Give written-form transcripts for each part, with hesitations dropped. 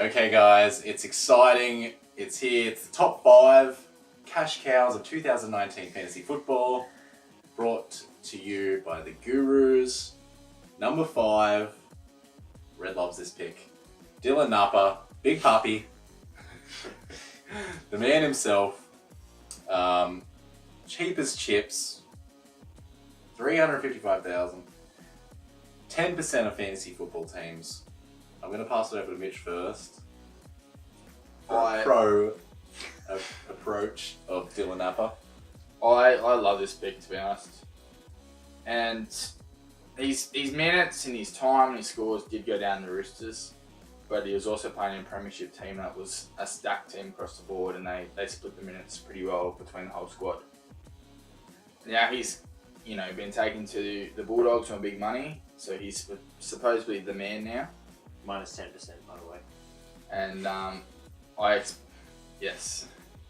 Okay guys, it's exciting. It's here. It's the top 5 cash cows of 2019 fantasy football, brought to you by the Gurus. Number 5, Red loves this pick. Dylan Napa, Big Papi, the man himself. Cheap as chips, 355,000. 10% of fantasy football teams. I'm going to pass it over to Mitch first. Pro approach of Dylan Napa. I love this pick, to be honest. And his minutes and his time and his scores did go down the Roosters, but he was also playing in a premiership team that was a stacked team across the board, and they split the minutes pretty well between the whole squad. Now he's been taken to the Bulldogs on big money, so he's supposedly the man now. Minus 10%, by the way. And yes,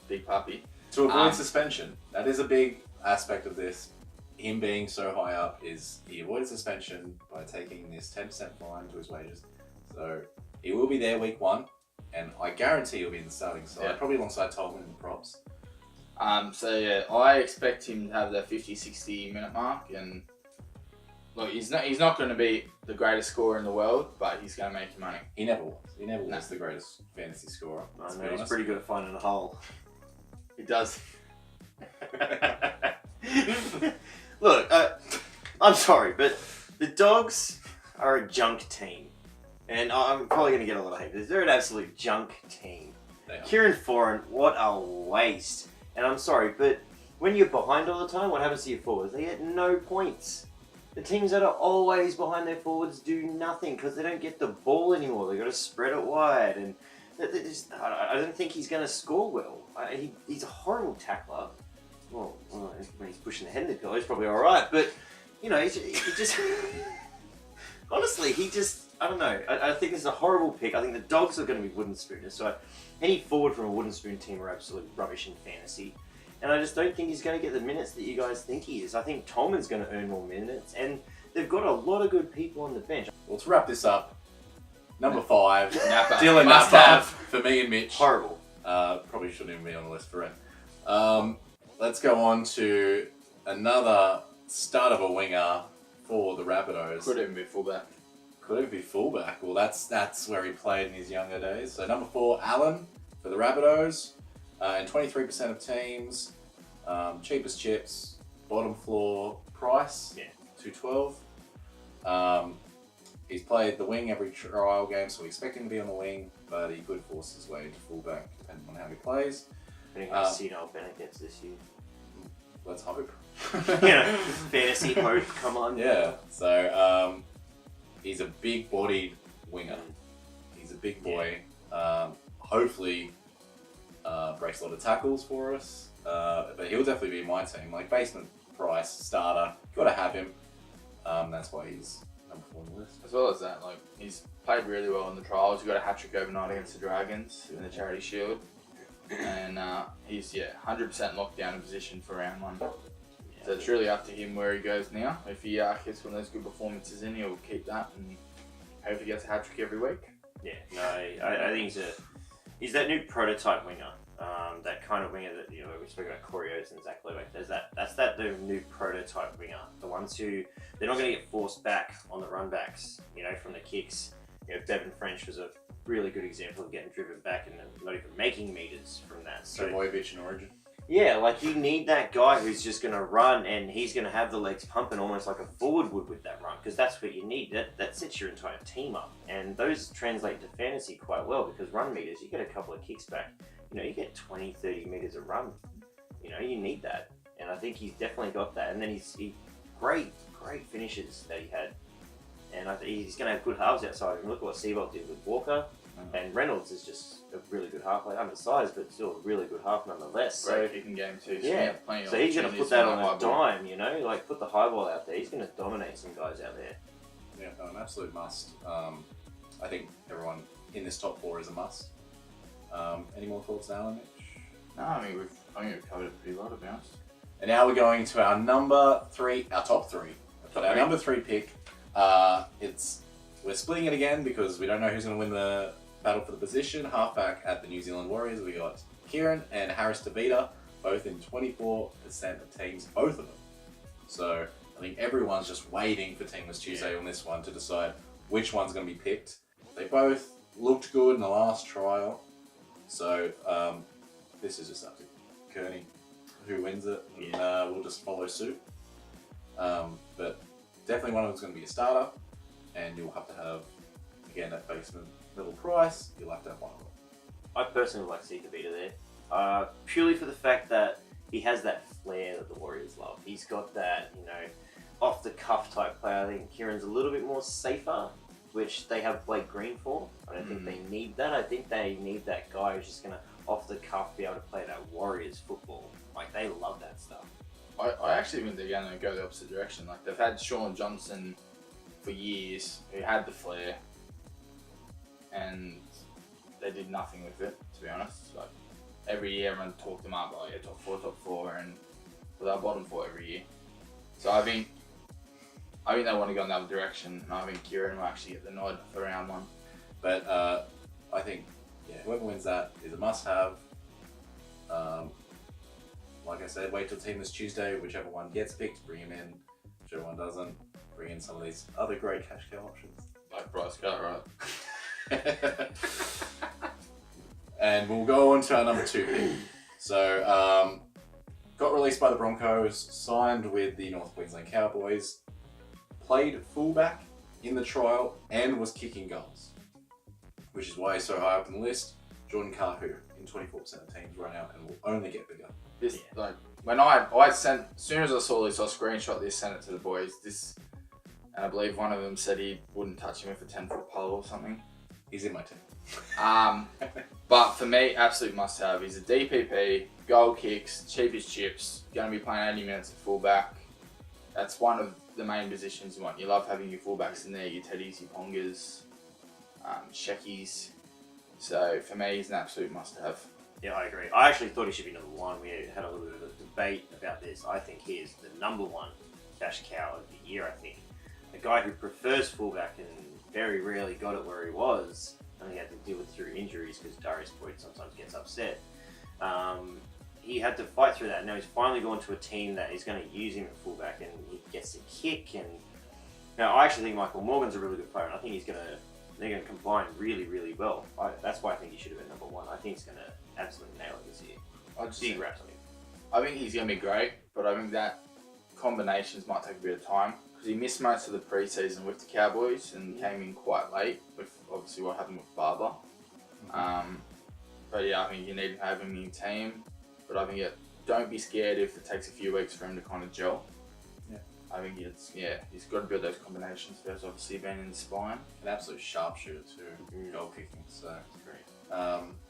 Big Papi. To avoid suspension, that is a big aspect of this. Him being so high up is he avoided suspension by taking this 10% fine to his wages. So he will be there week 1, and I guarantee he'll be in the starting side, probably alongside Tolman in the props. So yeah, I expect him to have the 50-60 minute mark, and look, he's not going to be the greatest scorer in the world, but he's going to make you money. He never was. He never was the greatest fantasy scorer. I know, he's pretty good at finding a hole. He does. Look, I'm sorry, but the Dogs are a junk team. And I'm probably going to get a lot of hate because they're an absolute junk team. Kieran Foran, what a waste. And I'm sorry, but when you're behind all the time, what happens to your forwards? They get no points. The teams that are always behind their forwards do nothing because they don't get the ball anymore. They've got to spread it wide. And I don't think he's going to score well. He's a horrible tackler. Well, when he's pushing the head in the pillow, he's probably all right. But, he just... Honestly, I don't know. I think this is a horrible pick. I think the Dogs are going to be wooden spooners. So any forward from a wooden spoon team are absolute rubbish in fantasy. And I just don't think he's going to get the minutes that you guys think he is. I think Tolman's going to earn more minutes. And they've got a lot of good people on the bench. Well, to wrap this up, number 5, Napa. Dylan Napa for me and Mitch. Horrible. Probably shouldn't even be on the list for it. Let's go on to another start of a winger for the Rabbitohs. Could even be fullback. Could even be fullback. Well, that's where he played in his younger days. So number 4, ALLAN for the Rabbitohs. In 23% of teams, cheap as chips, bottom floor price, $212. He's played the wing every trial game, so we expect him to be on the wing, but he could force his way to fullback depending on how he plays. Depending on how Senile Bennett gets this year. Let's hope. Fantasy hope, come on. Yeah, so he's a big-bodied winger. He's a big boy. Hopefully breaks a lot of tackles for us. But he'll definitely be in my team. Like basement price, starter, gotta have him. That's why he's number 4 on the list. As well as that, like he's played really well in the trials. He got a hat-trick overnight against the Dragons in the Charity Shield. And he's 100% locked down in position for round 1. So it's really up to him where he goes now. If he gets one of those good performances in, he'll keep that and hopefully gets a hat-trick every week. Yeah, no, I think he's that new prototype winger. That kind of winger that, we spoke about Corey Oates and Zach Lebeck. That's the new prototype winger. The ones who, they're not going to get forced back on the run-backs, from the kicks. Bevan French was a really good example of getting driven back and not even making meters from that. So Trebojevic in Origin. Yeah, like you need that guy who's just going to run and he's going to have the legs pumping almost like a forward would with that run, because that's what you need. That sets your entire team up, and those translate to fantasy quite well because run meters, you get a couple of kicks back, you get 20, 30 meters a run. You need that, and I think he's definitely got that. And then he great finishes that he had, and I think he's going to have good halves outside of him. Look at what Seabolt did with Walker. And Reynolds is just a really good half, like undersized, but still a really good half nonetheless. Great kicking game too. So he's going to put that on a dime, like put the high ball out there. He's going to dominate some guys out there. Yeah, no, an absolute must. I think everyone in this top 4 is a must. Any more thoughts now, Mitch? No, I think we've covered it pretty well, to be honest. And now we're going to our number 3, our top 3. But our number 3 pick, we're splitting it again because we don't know who's going to win the battle for the position. Halfback at the New Zealand Warriors, we got KEIGHRAN and Harris TAVITA, both in 24% of teams, both of them. So I think everyone's just waiting for Teamless Tuesday on this one to decide which one's going to be picked. They both looked good in the last trial. So this is just up to Kearney who wins it, and we'll just follow suit. But definitely one of them's going to be a starter, and you'll have to have, again, at basement level price, you'll have to have one of them. I personally would like to see TAVITA there, purely for the fact that he has that flair that the Warriors love. He's got that, you know, off-the-cuff type player. I think KEIGHRAN's a little bit more safer, which they have Blake Green for. I don't think they need that. I think they need that guy who's just going to, off-the-cuff, be able to play that Warriors football. Like, they love that stuff. I actually think they're going to go the opposite direction. Like, they've had Sean Johnson for years, who had the flair, and they did nothing with it, to be honest. Like, every year everyone talked them up, like, yeah, top four, and they're bottom four every year. So I think they want to go in the other direction, and I think KEIGHRAN will actually get the nod for round one. But I think, whoever wins that is a must-have. Like I said, wait till Teamless Tuesday. Whichever one gets picked, bring him in. Whichever one doesn't, bring in some of these other great cash cow options. Like Bryce Cut, right? And we'll go on to our number 2 pick. So, got released by the Broncos, signed with the North Queensland Cowboys, played fullback in the trial, and was kicking goals, which is why he's so high up on the list. Jordan KAHU in 24% of teams run out and will only get bigger. Like, when I sent, as soon as I saw this, I screenshot this, sent it to the boys. And I believe one of them said he wouldn't touch him with a 10-foot pole or something. He's in my team. But for me, absolute must-have. He's a DPP, goal kicks, cheap as chips, going to be playing 80 minutes at fullback. That's one of the main positions you want. You love having your fullbacks in there, your Teddies, your Pongas, Shekis. So for me, he's an absolute must-have. Yeah, I agree. I actually thought he should be number 1. We had a little bit of a debate about this. I think he is the number 1 cash cow of the year, I think. A guy who prefers fullback and very rarely got it where he was, and he had to deal with through injuries because Darius Boyd sometimes gets upset. He had to fight through that. Now he's finally gone to a team that is going to use him at fullback, and he gets to kick. And now I actually think Michael Morgan's a really good player, and I think they're going to combine really, really well. That's why I think he should have been number 1. I think he's going to absolutely nail it this year. Big raps on him. I think he's going to be great, but I think that combinations might take a bit of time, because he missed most of the preseason with the Cowboys and came in quite late with obviously what happened with Barber. But yeah, I think you need to have him in your team. But I think don't be scared if it takes a few weeks for him to kind of gel. Yeah. I think he's got to build those combinations. There's obviously been in the spine. An absolute sharpshooter too, goal kicking. So Great.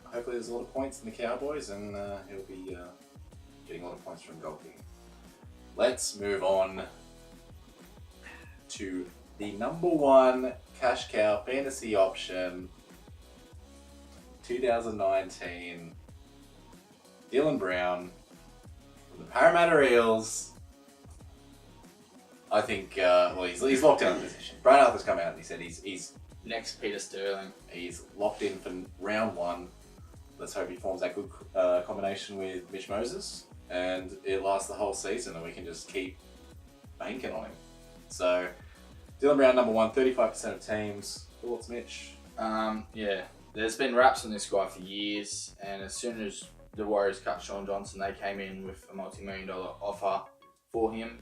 hopefully there's a lot of points in the Cowboys, and he'll be getting a lot of points from goal kicking. Let's move on to the number 1 cash cow fantasy option, 2019, Dylan Brown from the Parramatta Eels. I think, he's locked down the position. Brad Arthur's come out and he said he's Next, Peter Sterling. He's locked in for round 1. Let's hope he forms that good combination with Mitch Moses, and it lasts the whole season, and we can just keep banking on him. So, Dylan Brown, number 1, 35% of teams. Thoughts, Mitch? Yeah, there's been raps on this guy for years, and as soon as the Warriors cut Sean Johnson, they came in with a multi-million-dollar offer for him,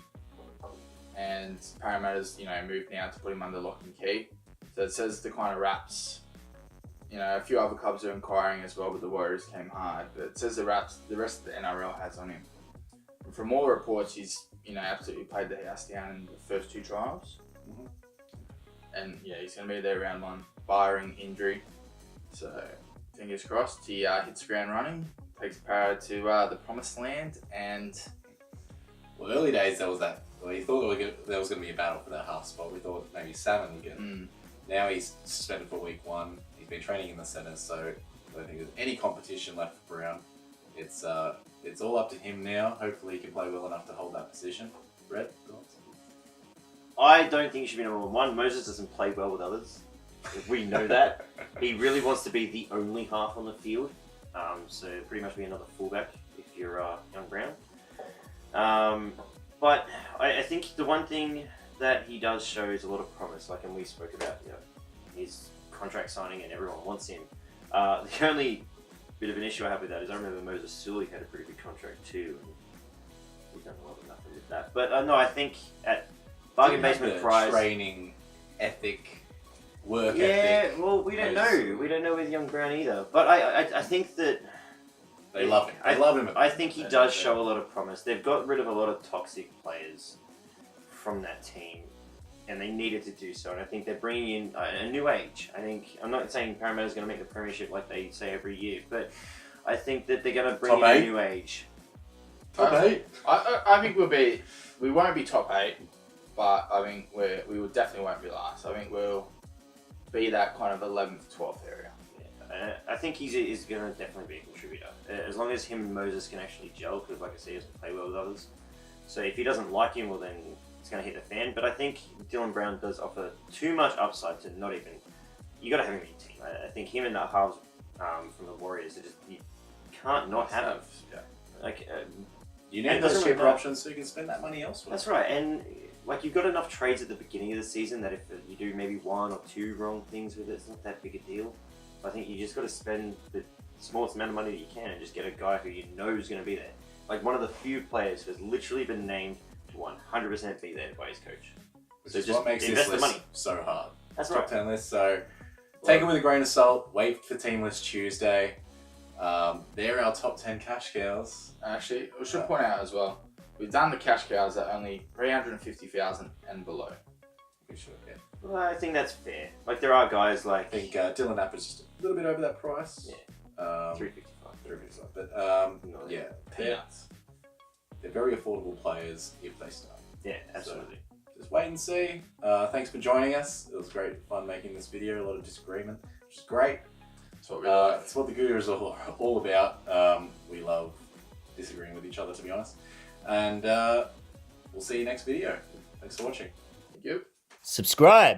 and Parramatta's moved now to put him under lock and key. So it says the kind of raps. A few other clubs are inquiring as well, but the Warriors came hard. But it says the raps the rest of the NRL has on him. And from all reports, he's absolutely played the house down in the first 2 trials. And yeah, he's going to be there round 1, barring injury. So fingers crossed, he hits ground running, takes Para to the promised land, and early days there was that. We thought there was going to be a battle for that half spot. We thought maybe Salmon would get it. Now he's suspended for week 1. He's been training in the centres, so I don't think there's any competition left for Brown. It's all up to him now. Hopefully he can play well enough to hold that position. Brett, thoughts? I don't think he should be number 1. Moses doesn't play well with others. We know that. He really wants to be the only half on the field. So pretty much be another fullback if you're young Brown. But I think the one thing that he does show is a lot of promise. Like, and we spoke about, his contract signing and everyone wants him. The only bit of an issue I have with that is I remember Moses Sully had a pretty good contract too. And we've done a lot of nothing with that. But no, I think at bargain basement price, training ethic, work ethic. Yeah, well, we don't know. We don't know with young Brown either. But I think that they love him. They love him. I think he does show a lot of promise. They've got rid of a lot of toxic players from that team, and they needed to do so. And I think they're bringing in a new age. I'm not saying Parramatta's going to make the premiership like they say every year, but I think that they're going to bring in a new age. Top 8. I think we won't be top 8, but I think we will definitely won't be last. I think we'll be that kind of 11th, 12th area. I think he's going to definitely be a contributor. As long as him and Moses can actually gel, because like I said, he doesn't play well with others. So if he doesn't like him, well then it's going to hit the fan. But I think Dylan Brown does offer too much upside to not even... You got to have him in your team. I think him and the halves from the Warriors, you can't not have him. Yeah. Like, you need those cheaper options so you can spend that money elsewhere. That's right. And like, you've got enough trades at the beginning of the season that if you do maybe 1 or 2 wrong things with it, it's not that big a deal. I think you just got to spend the smallest amount of money that you can and just get a guy who you know is going to be there. Like, one of the few players who has literally been named to 100% be there by his coach. Which is what makes this list so hard. That's Top right. 10 list, so take it with a grain of salt. Wait for Team List Tuesday. They're our top 10 cash cows. Actually, we should point out as well, we've done the cash cows at only 350,000 and below. We should, yeah. Well, I think that's fair. Like, there are guys like... I think Dylan Napper's just a little bit over that price. Yeah. 355. 355. But, yeah, Peanuts. they're very affordable players if they start. Yeah, absolutely. So, just wait and see. Thanks for joining us. It was great fun making this video. A lot of disagreement, which is great. That's what we like. It's what the Guru is all about. We love disagreeing with each other, to be honest. And we'll see you next video. Thanks for watching. Thank you. Subscribe.